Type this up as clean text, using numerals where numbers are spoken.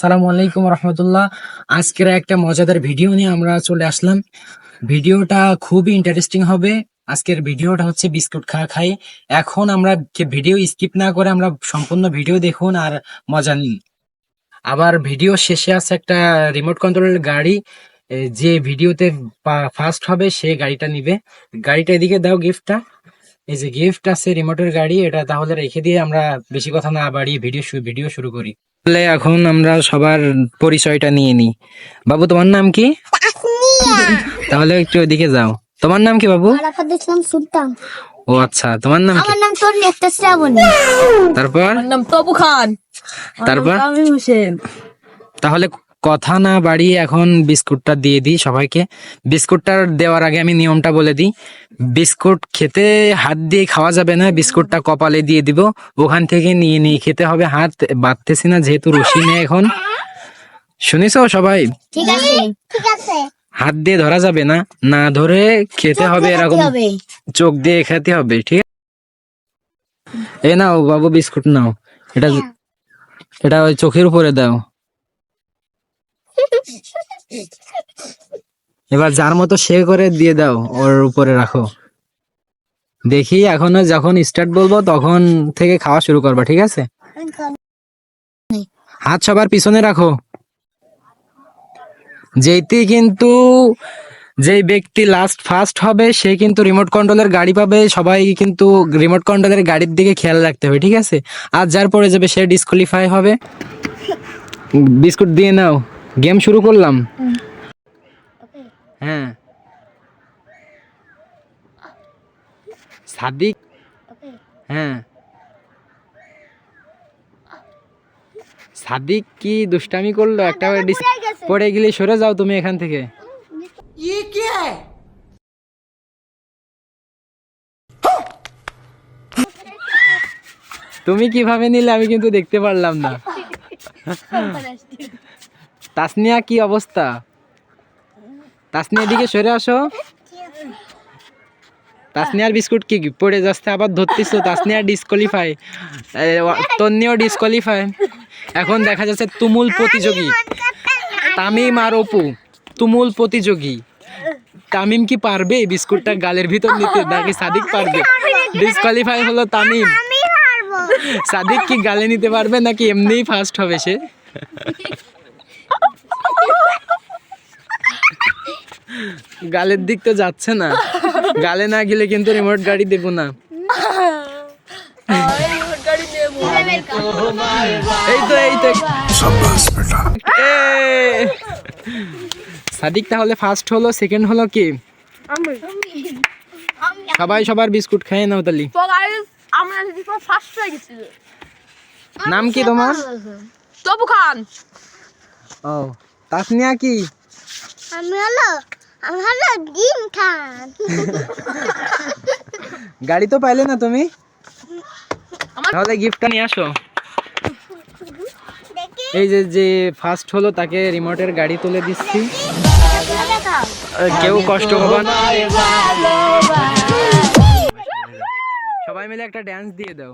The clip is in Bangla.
আসসালামু আলাইকুম রহমতুল্লাহ। আজকের একটা মজাদার ভিডিও নিয়ে আমরা চলে আসলাম। ভিডিওটা খুবই ইন্টারেস্টিং হবে। আজকের ভিডিওটা হচ্ছে বিস্কুট খাই। এখন আমরা ভিডিও স্কিপ না করে আমরা সম্পূর্ণ ভিডিও দেখুন আর মজা নিন। আবার ভিডিও শেষে আছে একটা রিমোট কন্ট্রোলের গাড়ি। যে ভিডিওতে ফার্স্ট হবে সে গাড়িটা নিবে। গাড়িটা এদিকে দাও, গিফটটা। এই যে গিফট আছে রিমোটের গাড়ি, এটা তাহলে রেখে দিয়ে আমরা বেশি কথা না বাড়িয়ে ভিডিও শুরু করি। তাহলে এখন আমরা সবার পরিচয়টা নিয়ে নিই। বাবু, তোমার নাম কি? তাহলে একটু ওইদিকে যাও। তোমার নাম কি বাবু? আরাফাত ইসলাম সুলতান। ও আচ্ছা, তোমার নাম কি? আমার নাম তন্নি আক্তার শ্রাবণী। তারপর? আমার নাম তবু খান। তারপর? তামিম হোসেন। তাহলে কথা না বাড়িয়ে এখন বিস্কুটটা দিয়ে দিই সবাইকে। বিস্কুটটা দেওয়ার আগে আমি নিয়মটা বলে দিই। বিস্কুট খেতে হাত দিয়ে খাওয়া যাবে না, বিস্কুটটা কপালে দিয়ে দিব, ওখান থেকে নিয়ে নিয়ে খেতে হবে। হাত বাঁধতেছি না যেহেতু রশি নেই এখন। শুনিছো সবাই? ঠিক আছে, ঠিক আছে। হাত দিয়ে ধরা যাবে না, না ধরে খেতে হবে, এরকম চোখ দিয়ে খেতে হবে, ঠিক আছে? এই নাও বাবু বিস্কুট নাও, এটা এটা ওই চোখের উপরে দাও। এবার যার মতো সে করে দিয়ে দাও, ওর উপরে রাখো। দেখি এখনো যখন স্টার্ট বলবো তখন থেকে খাওয়া শুরু করবা, ঠিক আছে? হাত সবার পিছনে রাখো। যেইতেই কিন্তু যেই ব্যক্তি লাস্ট ফার্স্ট হবে সে কিন্তু রিমোট কন্ট্রোলের গাড়ি পাবে। সবাই কিন্তু রিমোট কন্ট্রোলের গাড়ির দিকে খেয়াল রাখতে হবে, ঠিক আছে? আর যার পরে যাবে সে ডিসকোয়ালিফাই হবে। বিস্কুট দিয়ে নাও, গেম শুরু করলাম। হ্যাঁ, সাদিক। হ্যাঁ, সাদিক কি দুষ্টামি করলো একটা? পড়ে গেলে সরে যাও তুমি এখান থেকে। তুমি কিভাবে নিলে আমি কিন্তু দেখতে পারলাম না। তাসনিয়া, কি অবস্থা? তাসনিয়া এদিকে সরে আসো। তাসনিয়ার বিস্কুট কি পড়ে যাচ্ছে, আবার ধরতেছো। তাসনিয়া ডিসকোয়ালিফাই, তন্নিও ডিসকোয়ালিফাই। এখন দেখা যাচ্ছে তুমুল প্রতিযোগী তামিম আর অপু, তুমুল প্রতিযোগী। তামিম কি পারবে বিস্কুটটা গালের ভিতর নিতে, নাকি সাদিক পারবে? ডিসকোয়ালিফাই হলো তামিম। সাদিক কি গালে নিতে পারবে নাকি এমনিই ফার্স্ট হবে সে? গালের দিক তো যাচ্ছে না, গালে না গেলে কিন্তু রিমোট গাড়ি দেবো না। এই তো সাদিক তাহলে ফার্স্ট হলো, সেকেন্ড হলো কি? সবাই সবার বিস্কুট খেয়ে নাও তালি। নাম কি তোমার? তবু খান। ও, তাসনিয়া কি? আমি হলো ডিম খান। গাড়ি তো পাইলে না তুমি, তাহলে গিফটটা নিয়ে আসো। এই যে ফার্স্ট হলো তাকে রিমোটের গাড়ি তুলে দিচ্ছি। কেউ কষ্ট হবে না, সবাই মিলে একটা ড্যান্স দিয়ে দাও।